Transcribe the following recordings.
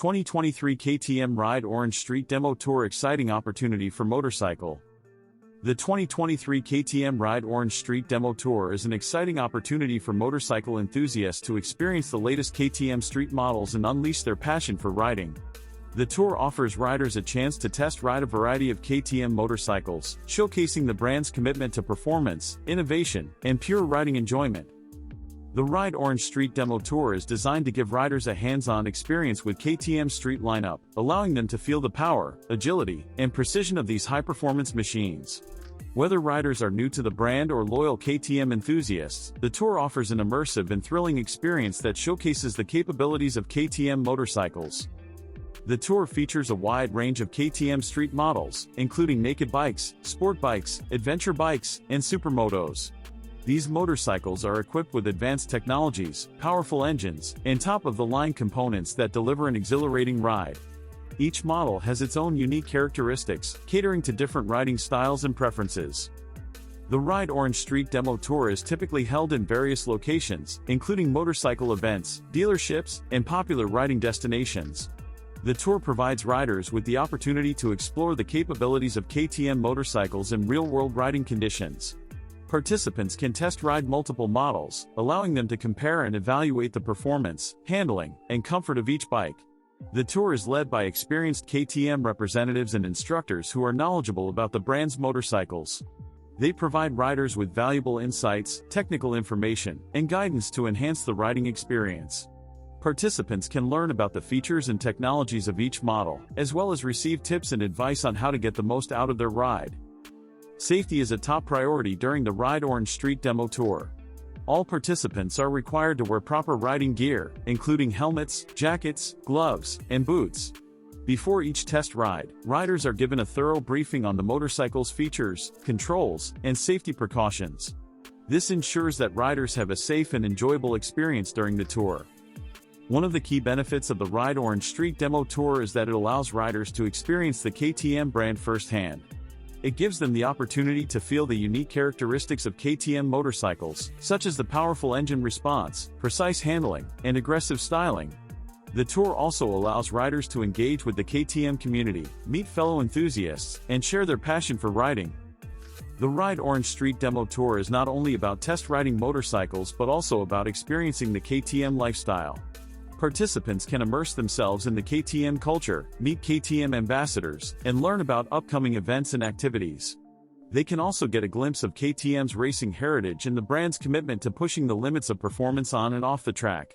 2023 KTM Ride Orange Street Demo Tour. Exciting opportunity for motorcycle. The 2023 KTM Ride Orange Street Demo Tour is an exciting opportunity for motorcycle enthusiasts to experience the latest KTM street models and unleash their passion for riding. The tour offers riders a chance to test ride a variety of KTM motorcycles, showcasing the brand's commitment to performance, innovation, and pure riding enjoyment. The Ride Orange Street Demo Tour is designed to give riders a hands-on experience with KTM's street lineup, allowing them to feel the power, agility, and precision of these high-performance machines. Whether riders are new to the brand or loyal KTM enthusiasts, the tour offers an immersive and thrilling experience that showcases the capabilities of KTM motorcycles. The tour features a wide range of KTM street models, including naked bikes, sport bikes, adventure bikes, and supermotos. These motorcycles are equipped with advanced technologies, powerful engines, and top-of-the-line components that deliver an exhilarating ride. Each model has its own unique characteristics, catering to different riding styles and preferences. The Ride Orange Street Demo Tour is typically held in various locations, including motorcycle events, dealerships, and popular riding destinations. The tour provides riders with the opportunity to explore the capabilities of KTM motorcycles in real-world riding conditions. Participants can test ride multiple models, allowing them to compare and evaluate the performance, handling, and comfort of each bike. The tour is led by experienced KTM representatives and instructors who are knowledgeable about the brand's motorcycles. They provide riders with valuable insights, technical information, and guidance to enhance the riding experience. Participants can learn about the features and technologies of each model, as well as receive tips and advice on how to get the most out of their ride. Safety is a top priority during the Ride Orange Street Demo Tour. All participants are required to wear proper riding gear, including helmets, jackets, gloves, and boots. Before each test ride, riders are given a thorough briefing on the motorcycle's features, controls, and safety precautions. This ensures that riders have a safe and enjoyable experience during the tour. One of the key benefits of the Ride Orange Street Demo Tour is that it allows riders to experience the KTM brand firsthand. It gives them the opportunity to feel the unique characteristics of KTM motorcycles, such as the powerful engine response, precise handling, and aggressive styling. The tour also allows riders to engage with the KTM community, meet fellow enthusiasts, and share their passion for riding. The Ride Orange Street Demo Tour is not only about test riding motorcycles but also about experiencing the KTM lifestyle. Participants can immerse themselves in the KTM culture, meet KTM ambassadors, and learn about upcoming events and activities. They can also get a glimpse of KTM's racing heritage and the brand's commitment to pushing the limits of performance on and off the track.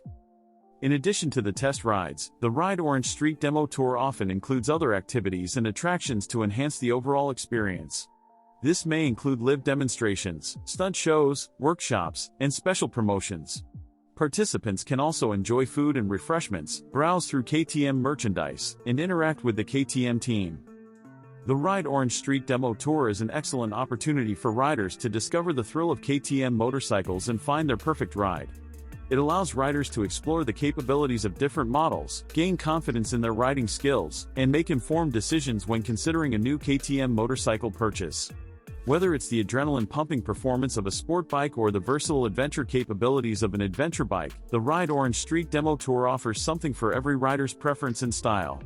In addition to the test rides, the Ride Orange Street Demo Tour often includes other activities and attractions to enhance the overall experience. This may include live demonstrations, stunt shows, workshops, and special promotions. Participants can also enjoy food and refreshments, browse through KTM merchandise, and interact with the KTM team. The Ride Orange Street Demo Tour is an excellent opportunity for riders to discover the thrill of KTM motorcycles and find their perfect ride. It allows riders to explore the capabilities of different models, gain confidence in their riding skills, and make informed decisions when considering a new KTM motorcycle purchase. Whether it's the adrenaline-pumping performance of a sport bike or the versatile adventure capabilities of an adventure bike, the Ride Orange Street Demo Tour offers something for every rider's preference and style.